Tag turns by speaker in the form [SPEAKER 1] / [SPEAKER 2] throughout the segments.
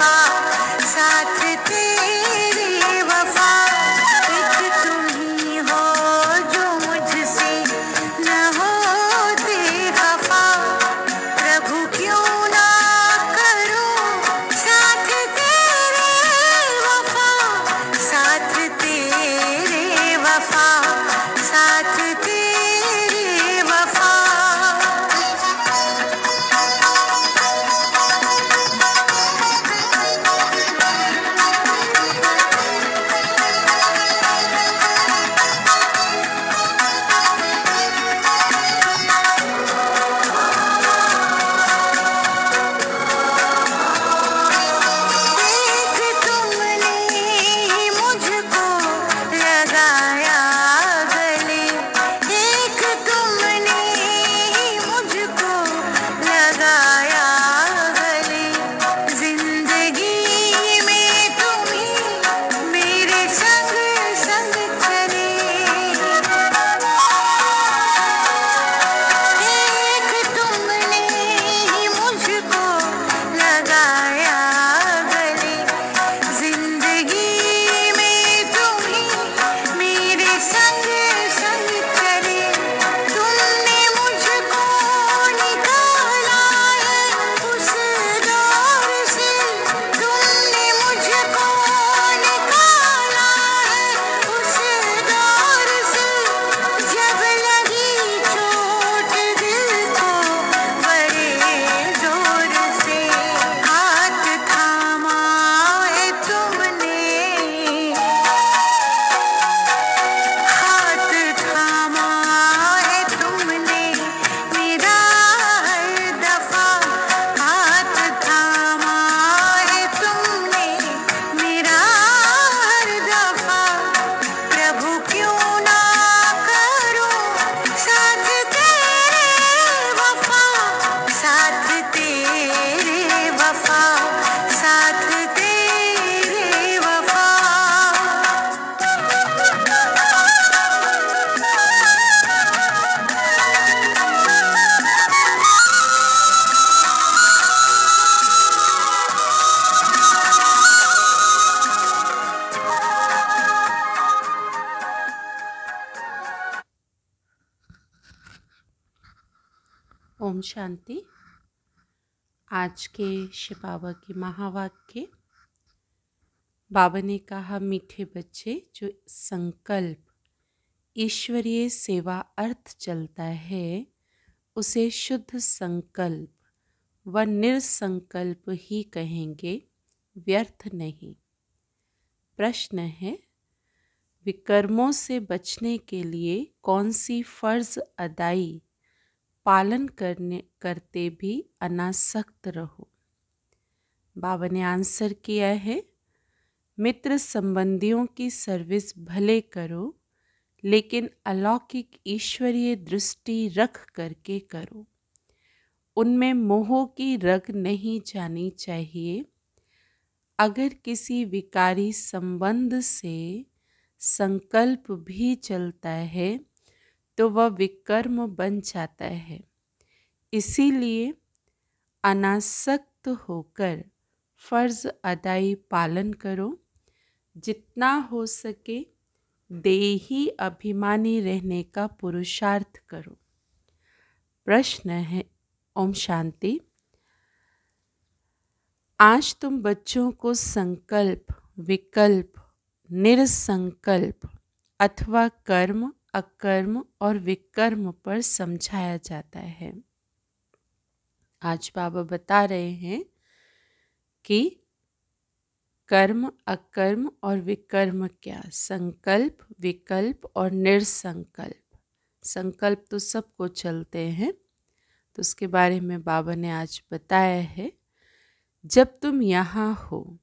[SPEAKER 1] वफा, साथ तेरी वफा। एक तुम ही हो जो मुझसे न होते खफा। प्रभु क्यों ना करूं साथ तेरे वफा, साथ तेरे वफा, साथ तेरे वफा। देख तुमने मुझको लगाया गले, देख तुमने मुझको लगाया गले। जिंदगी में तुम ही मेरे संग संग चले। देख तुमने मुझको लगाया गले, जिंदगी में तुम ही मेरे संग संग चले। तुमने मुझको निकाला है उस दौर से, तुमने मुझको निकाला है उस दौर से। जब लगी चोट दिल को बड़े जोर से, हाथ थामा है तुमने, हाथ थामा है तुमने मेरा हर दफा, हाथ थामा है तुमने मेरा हर दफा। प्रभु क्यों ना करूं साथ तेरे वफा, साथ तेरे वफा, साथ तेरे वफा।
[SPEAKER 2] ओम शांति। आज के शिपावा की महावाक्य। बाबा ने कहा, मीठे बच्चे, जो संकल्प ईश्वरीय सेवा अर्थ चलता है उसे शुद्ध संकल्प व निरसंकल्प ही कहेंगे, व्यर्थ नहीं। प्रश्न है, विकर्मों से बचने के लिए कौन सी फर्ज अदाई पालन करते भी अनासक्त रहो। बाबा ने आंसर किया है, मित्र संबंधियों की सर्विस भले करो, लेकिन अलौकिक ईश्वरीय दृष्टि रख करके करो। उनमें मोह की रग नहीं जानी चाहिए। अगर किसी विकारी संबंध से संकल्प भी चलता है तो वह विकर्म बन जाता है। इसीलिए अनासक्त होकर फर्ज अदाई पालन करो। जितना हो सके देही अभिमानी रहने का पुरुषार्थ करो। प्रश्न है, ओम शांति। आज तुम बच्चों को संकल्प, विकल्प, निरसंकल्प अथवा कर्म, अकर्म और विकर्म पर समझाया जाता है। आज बाबा बता रहे हैं कि कर्म, अकर्म और विकर्म क्या, संकल्प, विकल्प और निरसंकल्प। संकल्प तो सबको चलते हैं, तो उसके बारे में बाबा ने आज बताया है। जब तुम यहाँ हो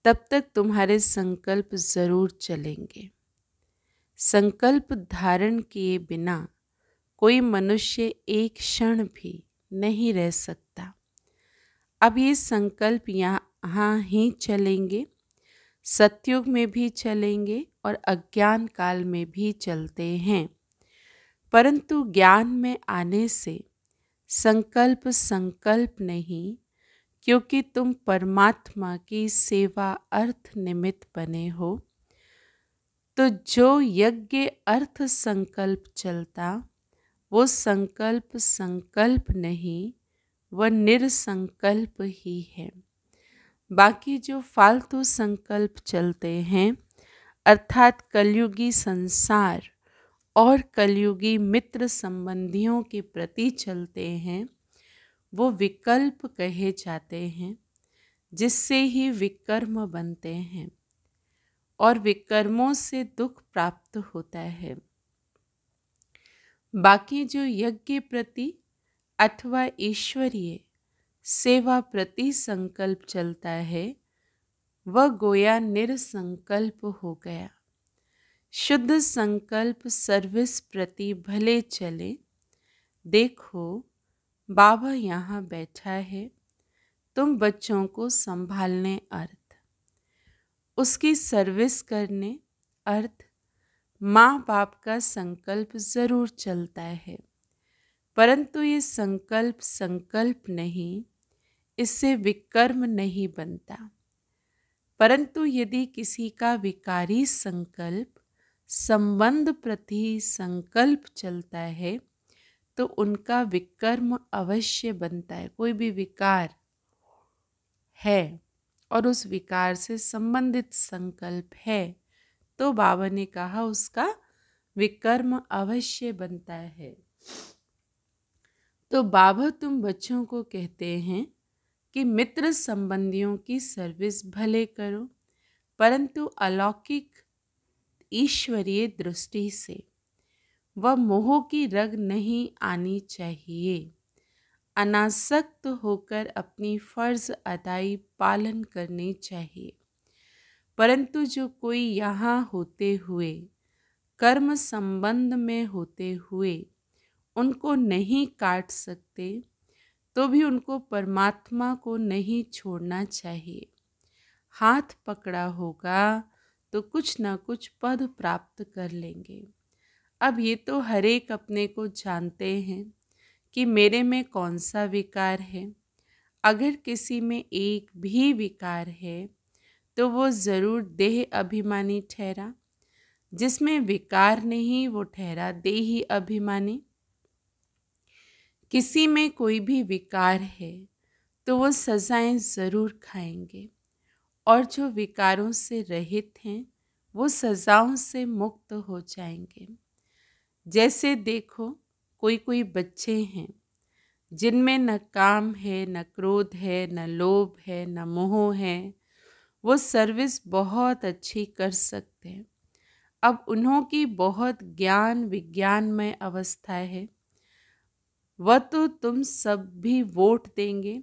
[SPEAKER 2] तब तक तुम्हारे संकल्प जरूर चलेंगे। संकल्प धारण किए बिना कोई मनुष्य एक क्षण भी नहीं रह सकता। अब ये संकल्प यहाँ ही चलेंगे, सतयुग में भी चलेंगे और अज्ञान काल में भी चलते हैं। परंतु ज्ञान में आने से संकल्प संकल्प नहीं क्योंकि तुम परमात्मा की सेवा अर्थ निमित्त बने हो। तो जो यज्ञ अर्थ संकल्प चलता, वो संकल्प संकल्प नहीं, वह निरसंकल्प ही है। बाकी जो फालतू संकल्प चलते हैं, अर्थात कलयुगी संसार और कलयुगी मित्र संबंधियों के प्रति चलते हैं, वो विकल्प कहे जाते हैं, जिससे ही विकर्म बनते हैं और विकर्मों से दुख प्राप्त होता है। बाकी जो यज्ञ प्रति अथवा ईश्वरीय सेवा प्रति संकल्प चलता है, वह गोया निरसंकल्प हो गया। शुद्ध संकल्प सर्विस प्रति भले चले। देखो, बाबा यहाँ बैठा है, तुम बच्चों को संभालने अर्थ, उसकी सर्विस करने अर्थ माँ बाप का संकल्प जरूर चलता है, परंतु ये संकल्प संकल्प नहीं, इससे विकर्म नहीं बनता। परंतु यदि किसी का विकारी संकल्प संबंध प्रति संकल्प चलता है, तो उनका विकर्म अवश्य बनता है। कोई भी विकार है और उस विकार से संबंधित संकल्प है, तो बाबा ने कहा उसका विकर्म अवश्य बनता है। तो बाबा तुम बच्चों को कहते हैं कि मित्र संबंधियों की सर्विस भले करो, परंतु अलौकिक ईश्वरीय दृष्टि से। वह मोह की रग नहीं आनी चाहिए। अनासक्त होकर अपनी फर्ज अदाई पालन करनी चाहिए। परंतु जो कोई यहाँ होते हुए, कर्म संबंध में होते हुए उनको नहीं काट सकते, तो भी उनको परमात्मा को नहीं छोड़ना चाहिए। हाथ पकड़ा होगा तो कुछ न कुछ पद प्राप्त कर लेंगे। अब ये तो हर एक अपने को जानते हैं कि मेरे में कौन सा विकार है। अगर किसी में एक भी विकार है तो वो ज़रूर देह अभिमानी ठहरा, जिसमें विकार नहीं वो ठहरा देही अभिमानी। किसी में कोई भी विकार है तो वो सजाएं ज़रूर खाएंगे, और जो विकारों से रहित हैं वो सजाओं से मुक्त हो जाएंगे। जैसे देखो, कोई कोई बच्चे हैं जिनमें न काम है, न क्रोध है, न लोभ है, न मोह है, वो सर्विस बहुत अच्छी कर सकते हैं। अब उन्हों की बहुत ज्ञान विज्ञानमय अवस्था है, वह तो तुम सब भी वोट देंगे।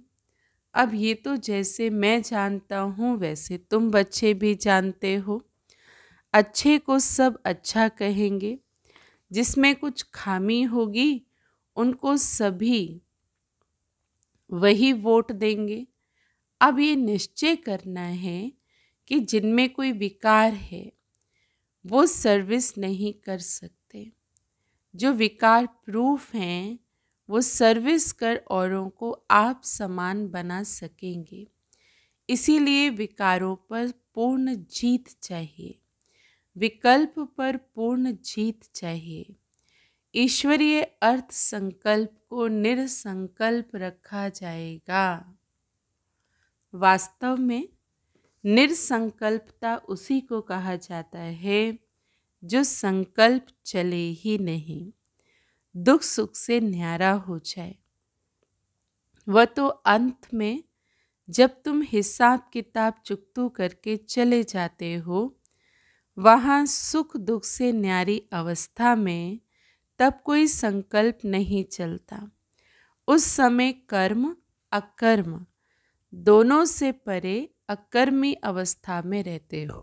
[SPEAKER 2] अब ये तो जैसे मैं जानता हूँ वैसे तुम बच्चे भी जानते हो। अच्छे को सब अच्छा कहेंगे, जिसमें कुछ खामी होगी उनको सभी वही वोट देंगे। अब ये निश्चय करना है कि जिनमें कोई विकार है वो सर्विस नहीं कर सकते। जो विकार प्रूफ हैं वो सर्विस कर औरों को आप समान बना सकेंगे। इसीलिए विकारों पर पूर्ण जीत चाहिए, विकल्प पर पूर्ण जीत चाहिए। ईश्वरीय अर्थ संकल्प को निरसंकल्प रखा जाएगा। वास्तव में निरसंकल्पता उसी को कहा जाता है जो संकल्प चले ही नहीं, दुख सुख से न्यारा हो जाए। वह तो अंत में जब तुम हिसाब किताब चुकतू करके चले जाते हो, वहाँ सुख दुख से न्यारी अवस्था में तब कोई संकल्प नहीं चलता। उस समय कर्म अकर्म दोनों से परे अकर्मी अवस्था में रहते हो।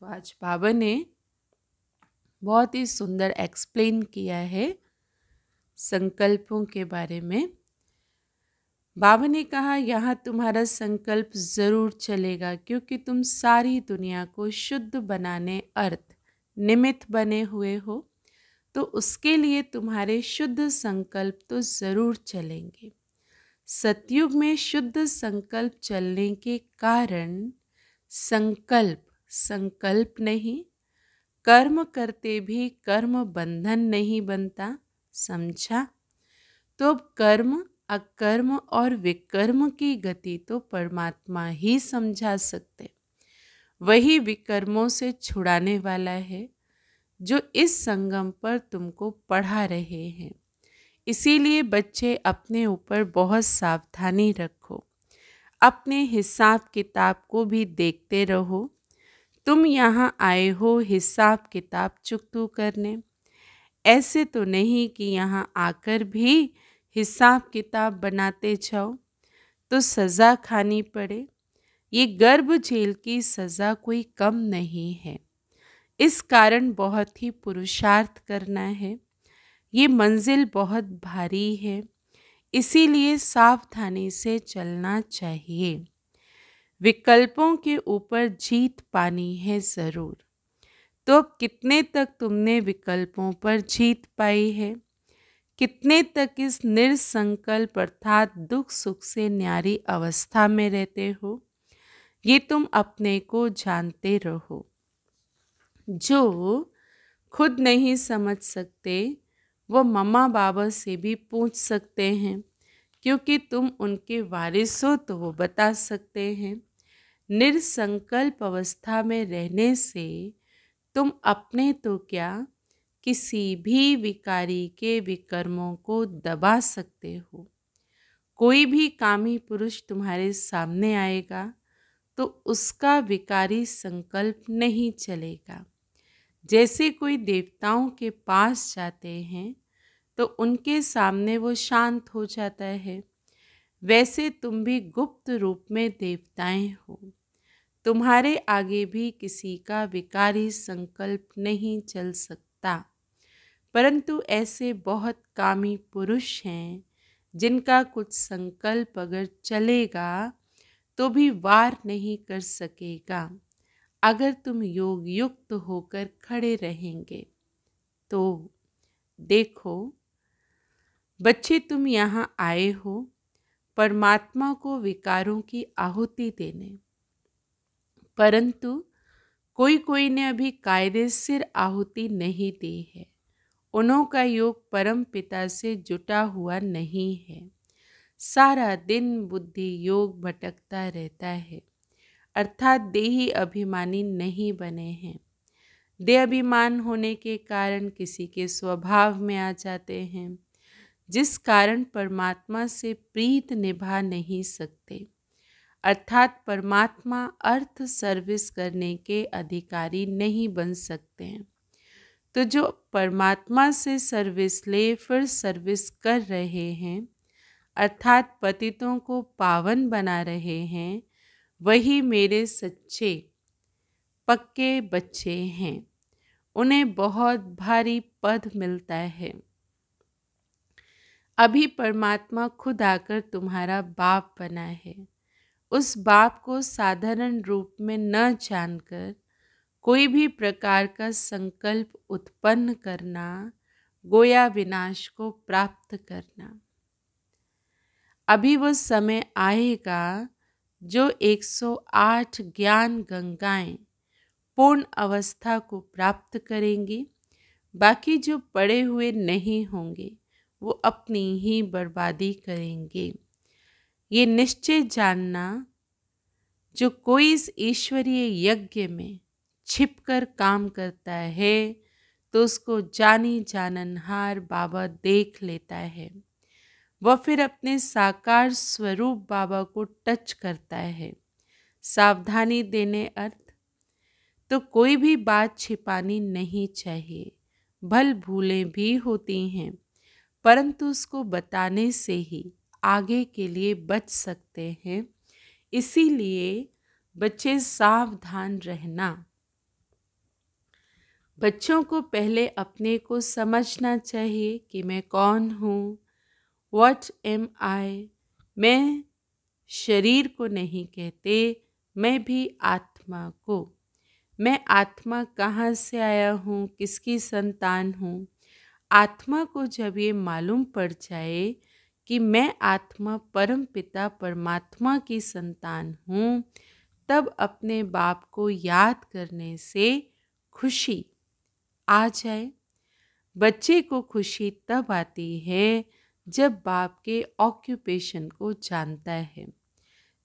[SPEAKER 2] तो आज बाबा ने बहुत ही सुंदर एक्सप्लेन किया है संकल्पों के बारे में। बाबा ने कहा यहाँ तुम्हारा संकल्प ज़रूर चलेगा, क्योंकि तुम सारी दुनिया को शुद्ध बनाने अर्थ निमित्त बने हुए हो, तो उसके लिए तुम्हारे शुद्ध संकल्प तो ज़रूर चलेंगे। सतयुग में शुद्ध संकल्प चलने के कारण संकल्प संकल्प नहीं, कर्म करते भी कर्म बंधन नहीं बनता। समझा? तो अब कर्म, अकर्म और विकर्म की गति तो परमात्मा ही समझा सकते। वही विकर्मों से छुड़ाने वाला है, जो इस संगम पर तुमको पढ़ा रहे हैं। इसीलिए बच्चे अपने ऊपर बहुत सावधानी रखो, अपने हिसाब किताब को भी देखते रहो। तुम यहाँ आए हो हिसाब किताब चुकतू करने, ऐसे तो नहीं कि यहाँ आकर भी हिसाब किताब बनाते जाओ तो सज़ा खानी पड़े। ये गर्भ जेल की सज़ा कोई कम नहीं है। इस कारण बहुत ही पुरुषार्थ करना है। ये मंजिल बहुत भारी है, इसीलिए सावधानी से चलना चाहिए। विकल्पों के ऊपर जीत पानी है ज़रूर। तो अब कितने तक तुमने विकल्पों पर जीत पाई है? कितने तक इस निरसंकल्प अर्थात दुख सुख से न्यारी अवस्था में रहते हो? ये तुम अपने को जानते रहो। जो खुद नहीं समझ सकते वो मम्मा बाबा से भी पूछ सकते हैं, क्योंकि तुम उनके वारिस हो तो वो बता सकते हैं। निरसंकल्प अवस्था में रहने से तुम अपने तो क्या, किसी भी विकारी के विकर्मों को दबा सकते हो। कोई भी कामी पुरुष तुम्हारे सामने आएगा तो उसका विकारी संकल्प नहीं चलेगा। जैसे कोई देवताओं के पास जाते हैं तो उनके सामने वो शांत हो जाता है, वैसे तुम भी गुप्त रूप में देवताएं हो। तुम्हारे आगे भी किसी का विकारी संकल्प नहीं चल सकता। परंतु ऐसे बहुत कामी पुरुष हैं जिनका कुछ संकल्प अगर चलेगा तो भी वार नहीं कर सकेगा, अगर तुम योग युक्त होकर खड़े रहेंगे तो। देखो बच्चे, तुम यहाँ आए हो परमात्मा को विकारों की आहुति देने, परंतु कोई कोई ने अभी कायदे से आहुति नहीं दी है। उन्हों का योग परम पिता से जुटा हुआ नहीं है। सारा दिन बुद्धि योग भटकता रहता है, अर्थात देही अभिमानी नहीं बने हैं। देह अभिमान होने के कारण किसी के स्वभाव में आ जाते हैं, जिस कारण परमात्मा से प्रीत निभा नहीं सकते। अर्थात परमात्मा अर्थ सर्विस करने के अधिकारी नहीं बन सकते हैं। तो जो परमात्मा से सर्विस ले फिर सर्विस कर रहे हैं, अर्थात पतितों को पावन बना रहे हैं, वही मेरे सच्चे पक्के बच्चे हैं। उन्हें बहुत भारी पद मिलता है। अभी परमात्मा खुद आकर तुम्हारा बाप बना है। उस बाप को साधारण रूप में न जानकर कोई भी प्रकार का संकल्प उत्पन्न करना गोया विनाश को प्राप्त करना। अभी वो समय आएगा जो 108 ज्ञान गंगाएं पूर्ण अवस्था को प्राप्त करेंगी। बाकी जो पड़े हुए नहीं होंगे वो अपनी ही बर्बादी करेंगे। ये निश्चय जानना, जो कोई इस ईश्वरीय यज्ञ में छिपकर काम करता है तो उसको जानी जाननहार बाबा देख लेता है। वह फिर अपने साकार स्वरूप बाबा को टच करता है। सावधानी देने अर्थ तो कोई भी बात छिपानी नहीं चाहिए। भल भूलें भी होती हैं, परंतु उसको बताने से ही आगे के लिए बच सकते हैं। इसीलिए बच्चे सावधान रहना। बच्चों को पहले अपने को समझना चाहिए कि मैं कौन हूँ, What am I। मैं शरीर को नहीं कहते, मैं भी आत्मा को। मैं आत्मा कहाँ से आया हूँ, किसकी संतान हूँ। आत्मा को जब ये मालूम पड़ जाए कि मैं आत्मा परम पिता परमात्मा की संतान हूँ, तब अपने बाप को याद करने से खुशी आ जाए। बच्चे को खुशी तब आती है जब बाप के ऑक्यूपेशन को जानता है।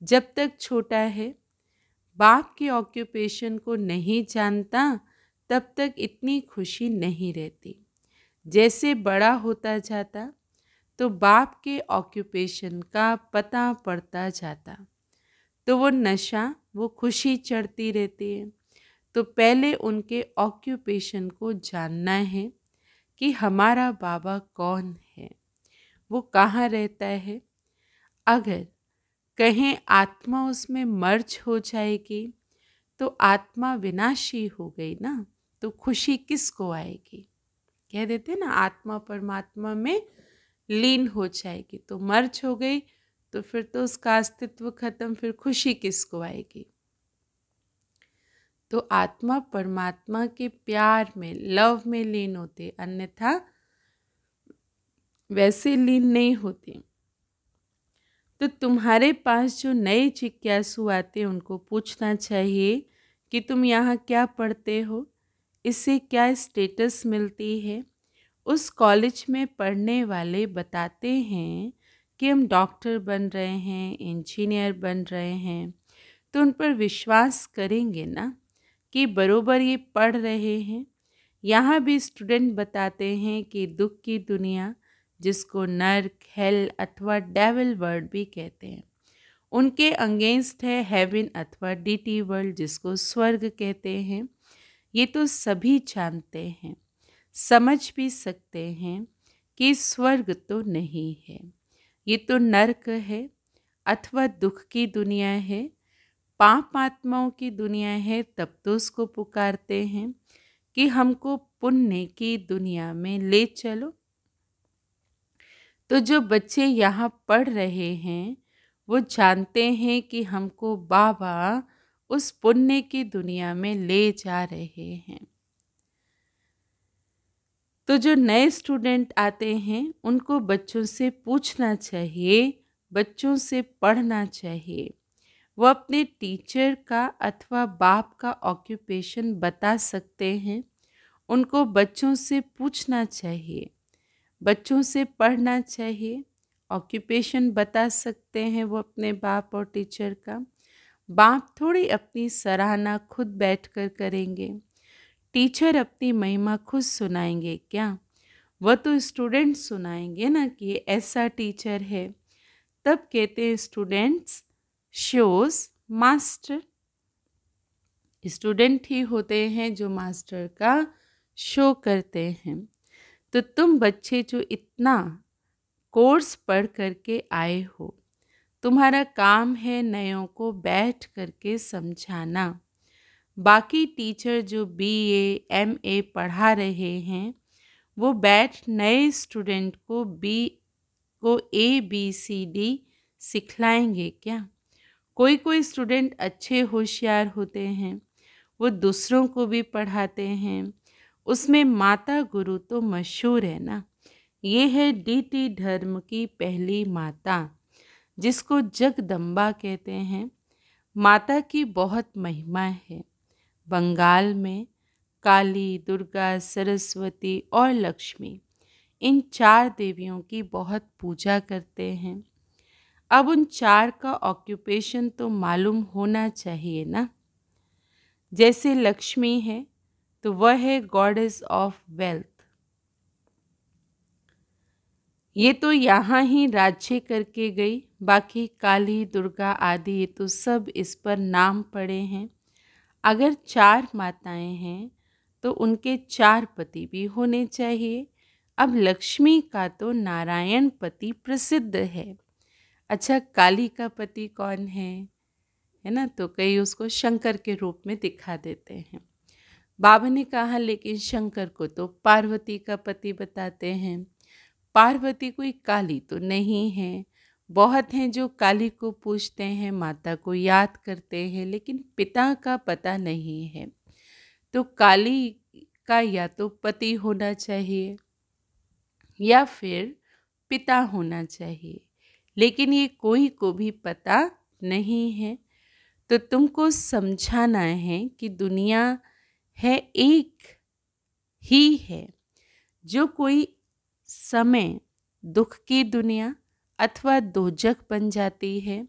[SPEAKER 2] जब तक छोटा है, बाप के ऑक्यूपेशन को नहीं जानता, तब तक इतनी खुशी नहीं रहती। जैसे बड़ा होता जाता तो बाप के ऑक्यूपेशन का पता पड़ता जाता, तो वो नशा, वो खुशी चढ़ती रहती है। तो पहले उनके ऑक्यूपेशन को जानना है कि हमारा बाबा कौन है, वो कहाँ रहता है। अगर कहें आत्मा उसमें मर्ज हो जाएगी तो आत्मा विनाशी हो गई ना, तो खुशी किसको आएगी। कह देते ना, आत्मा परमात्मा में लीन हो जाएगी तो मर्ज हो गई, तो फिर तो उसका अस्तित्व खत्म, फिर खुशी किसको आएगी। तो आत्मा परमात्मा के प्यार में, लव में लीन होते, अन्यथा वैसे लीन नहीं होते। तो तुम्हारे पास जो नए जिज्ञासु आते उनको पूछना चाहिए कि तुम यहाँ क्या पढ़ते हो, इससे क्या स्टेटस मिलती है। उस कॉलेज में पढ़ने वाले बताते हैं कि हम डॉक्टर बन रहे हैं, इंजीनियर बन रहे हैं, तो उन पर विश्वास करेंगे ना कि बरोबर ये पढ़ रहे हैं। यहाँ भी स्टूडेंट बताते हैं कि दुख की दुनिया, जिसको नर्क, हेल अथवा डेविल वर्ल्ड भी कहते हैं, उनके अगेंस्ट है हेवन अथवा डीटी वर्ल्ड, जिसको स्वर्ग कहते हैं। ये तो सभी जानते हैं, समझ भी सकते हैं कि स्वर्ग तो नहीं है, ये तो नर्क है अथवा दुख की दुनिया है, पाप आत्माओं की दुनिया है। तब तो उसको पुकारते हैं कि हमको पुण्य की दुनिया में ले चलो। तो जो बच्चे यहाँ पढ़ रहे हैं वो जानते हैं कि हमको बाबा उस पुण्य की दुनिया में ले जा रहे हैं। तो जो नए स्टूडेंट आते हैं उनको बच्चों से पूछना चाहिए, बच्चों से पढ़ना चाहिए। वो अपने टीचर का अथवा बाप का ऑक्यूपेशन बता सकते हैं, उनको बच्चों से पूछना चाहिए, बच्चों से पढ़ना चाहिए। ऑक्यूपेशन बता सकते हैं वो अपने बाप और टीचर का। बाप थोड़ी अपनी सराहना खुद बैठकर करेंगे, टीचर अपनी महिमा खुद सुनाएंगे क्या। वह तो स्टूडेंट सुनाएंगे ना कि ये ऐसा टीचर है। तब कहते हैं स्टूडेंट्स शोज मास्टर। स्टूडेंट ही होते हैं जो मास्टर का शो करते हैं। तो तुम बच्चे जो इतना कोर्स पढ़ करके आए हो, तुम्हारा काम है नयों को बैठ करके समझाना। बाकी टीचर जो BA MA पढ़ा रहे हैं वो बैठ नए स्टूडेंट को ABCD सिखलाएंगे क्या। कोई स्टूडेंट अच्छे होशियार होते हैं, वो दूसरों को भी पढ़ाते हैं। उसमें माता गुरु तो मशहूर है ना। ये है DT धर्म की पहली माता, जिसको जगदम्बा कहते हैं। माता की बहुत महिमा है। बंगाल में काली, दुर्गा, सरस्वती और लक्ष्मी, इन 4 देवियों की बहुत पूजा करते हैं। अब उन 4 का ऑक्यूपेशन तो मालूम होना चाहिए ना। जैसे लक्ष्मी है तो वह है गॉडेस ऑफ वेल्थ, ये तो यहाँ ही राज्य करके गई। बाकी काली, दुर्गा आदि ये तो सब इस पर नाम पड़े हैं। अगर 4 माताएं हैं तो उनके 4 पति भी होने चाहिए। अब लक्ष्मी का तो नारायण पति प्रसिद्ध है। अच्छा, काली का पति कौन है ना, तो कई उसको शंकर के रूप में दिखा देते हैं। बाबा ने कहा लेकिन शंकर को तो पार्वती का पति बताते हैं। पार्वती कोई काली तो नहीं है। बहुत हैं जो काली को पूजते हैं, माता को याद करते हैं, लेकिन पिता का पता नहीं है। तो काली का या तो पति होना चाहिए या फिर पिता होना चाहिए, लेकिन ये कोई को भी पता नहीं है। तो तुमको समझाना है कि दुनिया है एक ही है। जो कोई समय दुख की दुनिया अथवा दोजख बन जाती है,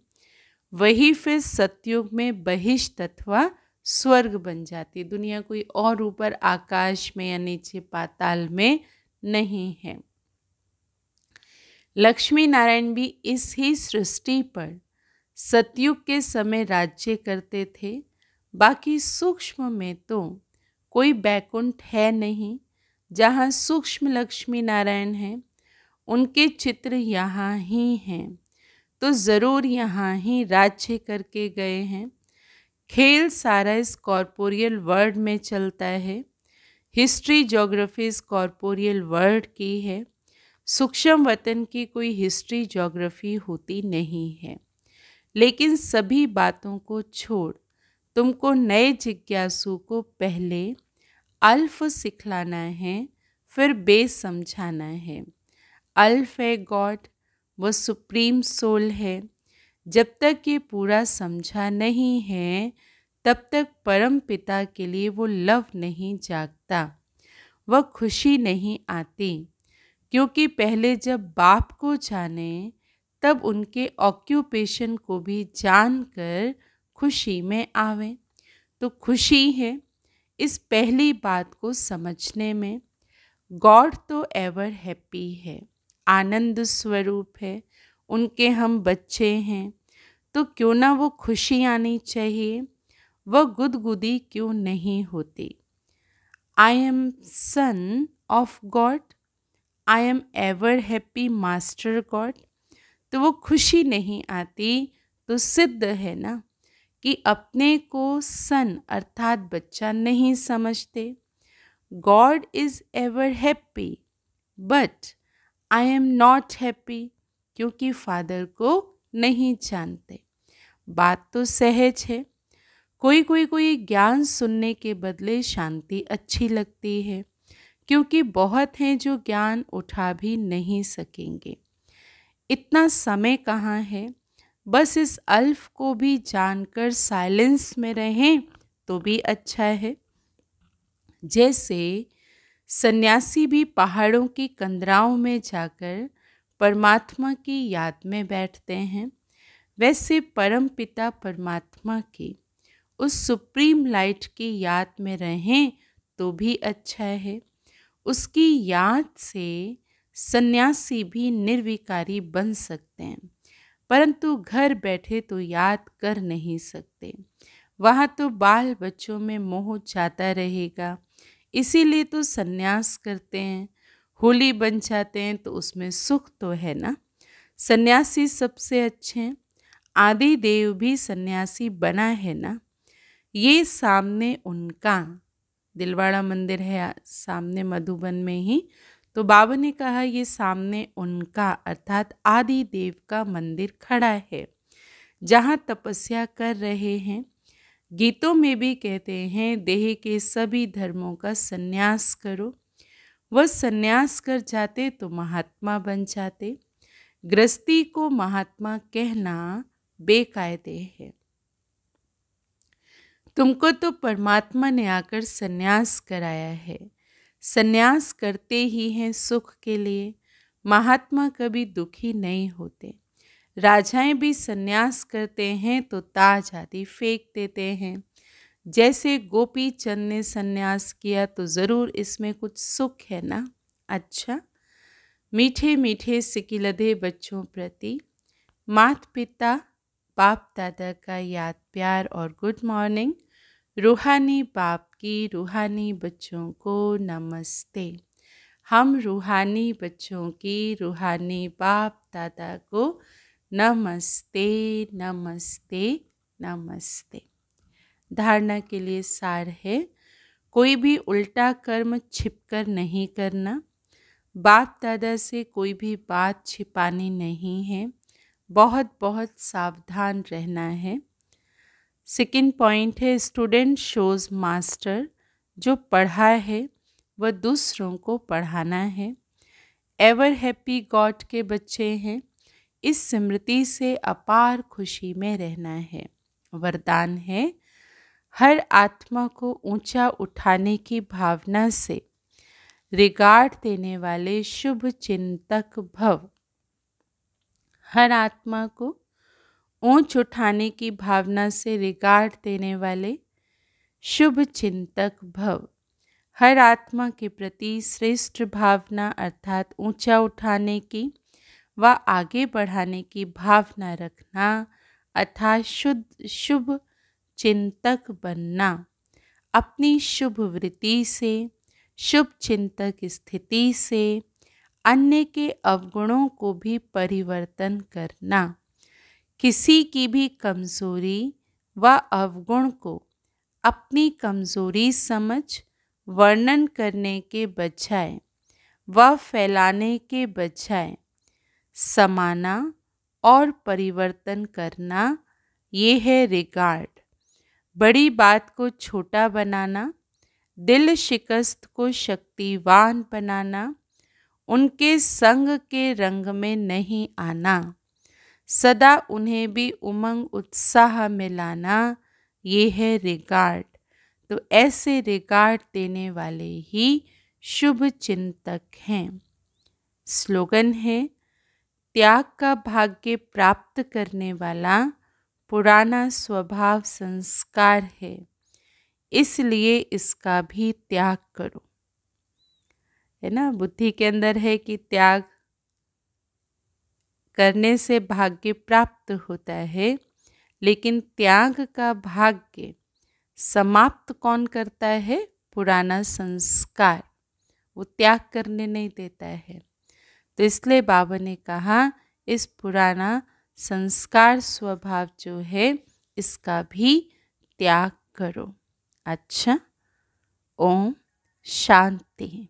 [SPEAKER 2] वही फिर सतयुग में बहिष्ट अथवा स्वर्ग बन जाती है। दुनिया कोई और ऊपर आकाश में या नीचे पाताल में नहीं है। लक्ष्मी नारायण भी इस ही सृष्टि पर सतयुग के समय राज्य करते थे। बाकी सूक्ष्म में तो कोई बैकुंठ है नहीं। जहाँ सूक्ष्म लक्ष्मी नारायण हैं, उनके चित्र यहाँ ही हैं, तो ज़रूर यहाँ ही राज्य करके गए हैं। खेल सारा इस कॉर्पोरियल वर्ल्ड में चलता है। हिस्ट्री ज्योग्राफी इस कॉर्पोरियल वर्ल्ड की है। सूक्ष्म वतन की कोई हिस्ट्री ज्योग्राफी होती नहीं है। लेकिन सभी बातों को छोड़ तुमको नए जिज्ञासु को पहले अल्फ सिखलाना है, फिर बेस समझाना है। अल्फ है गॉड, वो सुप्रीम सोल है। जब तक ये पूरा समझा नहीं है, तब तक परम पिता के लिए वो लव नहीं जागता, वह खुशी नहीं आती। क्योंकि पहले जब बाप को जाने, तब उनके ऑक्यूपेशन को भी जानकर खुशी में आवे। तो खुशी है इस पहली बात को समझने में। गॉड तो एवर हैप्पी है, आनंद स्वरूप है, उनके हम बच्चे हैं, तो क्यों ना वो खुशी आनी चाहिए, वह गुदगुदी क्यों नहीं होती। I am son of God, I am ever happy master God. तो वो खुशी नहीं आती, तो सिद्ध है ना कि अपने को सन अर्थात बच्चा नहीं समझते। God is ever happy but I am not happy, क्योंकि फादर को नहीं जानते। बात तो सहज है। कोई ज्ञान सुनने के बदले शांति अच्छी लगती है, क्योंकि बहुत हैं जो ज्ञान उठा भी नहीं सकेंगे। इतना समय कहाँ है, बस इस अल्फ को भी जानकर साइलेंस में रहें तो भी अच्छा है। जैसे सन्यासी भी पहाड़ों की कंदराओं में जाकर परमात्मा की याद में बैठते हैं, वैसे परम पिता परमात्मा की उस सुप्रीम लाइट की याद में रहें तो भी अच्छा है। उसकी याद से सन्यासी भी निर्विकारी बन सकते हैं, परंतु घर बैठे तो याद कर नहीं सकते। वहाँ तो बाल बच्चों में मोह जाता रहेगा, इसीलिए तो सन्यास करते हैं। होली बन जाते हैं तो उसमें सुख तो है ना। सन्यासी सबसे अच्छे हैं। आदि देव भी सन्यासी बना है ना। ये सामने उनका दिलवाड़ा मंदिर है, सामने मधुबन में ही। तो बाबा ने कहा ये सामने उनका अर्थात आदि देव का मंदिर खड़ा है, जहाँ तपस्या कर रहे हैं। गीतों में भी कहते हैं देह के सभी धर्मों का सन्यास करो। वह सन्यास कर जाते तो महात्मा बन जाते। गृहस्थी को महात्मा कहना बेकायदे है। तुमको तो परमात्मा ने आकर सन्यास कराया है। सन्यास करते ही हैं सुख के लिए। महात्मा कभी दुखी नहीं होते। राजाएं भी सन्यास करते हैं तो ताज आदि फेंक देते हैं। जैसे गोपी चंद ने सन्यास किया तो ज़रूर इसमें कुछ सुख है ना। अच्छा, मीठे मीठे सिकिलधे बच्चों प्रति माता पिता बाप दादा का याद प्यार और गुड मॉर्निंग। रूहानी बाप की रूहानी बच्चों को नमस्ते। हम रूहानी बच्चों की रूहानी बाप दादा को नमस्ते नमस्ते नमस्ते। धारणा के लिए सार है, कोई भी उल्टा कर्म छिपकर नहीं करना। बाप दादा से कोई भी बात छिपानी नहीं है। बहुत बहुत सावधान रहना है। सेकंड पॉइंट है स्टूडेंट शोज मास्टर। जो पढ़ा है वह दूसरों को पढ़ाना है। एवर हैप्पी गॉड के बच्चे हैं। इस स्मृति से अपार खुशी में रहना है। वरदान है, हर आत्मा को ऊंचा उठाने की भावना से रिगार्ड देने वाले शुभ चिंतक भव। हर आत्मा को ऊंच उठाने की भावना से रिगार्ड देने वाले शुभ चिंतक भव। हर आत्मा के प्रति श्रेष्ठ भावना अर्थात ऊंचा उठाने की व आगे बढ़ाने की भावना रखना अर्थात शुभ चिंतक बनना। अपनी शुभ वृत्ति से, शुभ चिंतक स्थिति से अन्य के अवगुणों को भी परिवर्तन करना। किसी की भी कमजोरी व अवगुण को अपनी कमजोरी समझ वर्णन करने के बजाय व फैलाने के बजाय समाना और परिवर्तन करना, ये है रिगार्ड। बड़ी बात को छोटा बनाना, दिल शिकस्त को शक्तिवान बनाना, उनके संग के रंग में नहीं आना, सदा उन्हें भी उमंग उत्साह में लाना, ये है रिगार्ड। तो ऐसे रिगार्ड देने वाले ही शुभ चिंतक हैं। स्लोगन है, त्याग का भाग्य प्राप्त करने वाला पुराना स्वभाव संस्कार है, इसलिए इसका भी त्याग करो। है ना, बुद्धि के अंदर है कि त्याग करने से भाग्य प्राप्त होता है, लेकिन त्याग का भाग्य समाप्त कौन करता है? पुराना संस्कार, वो त्याग करने नहीं देता है। तो इसलिए बाबा ने कहा इस पुराना संस्कार स्वभाव जो है इसका भी त्याग करो। अच्छा, ओम शांति।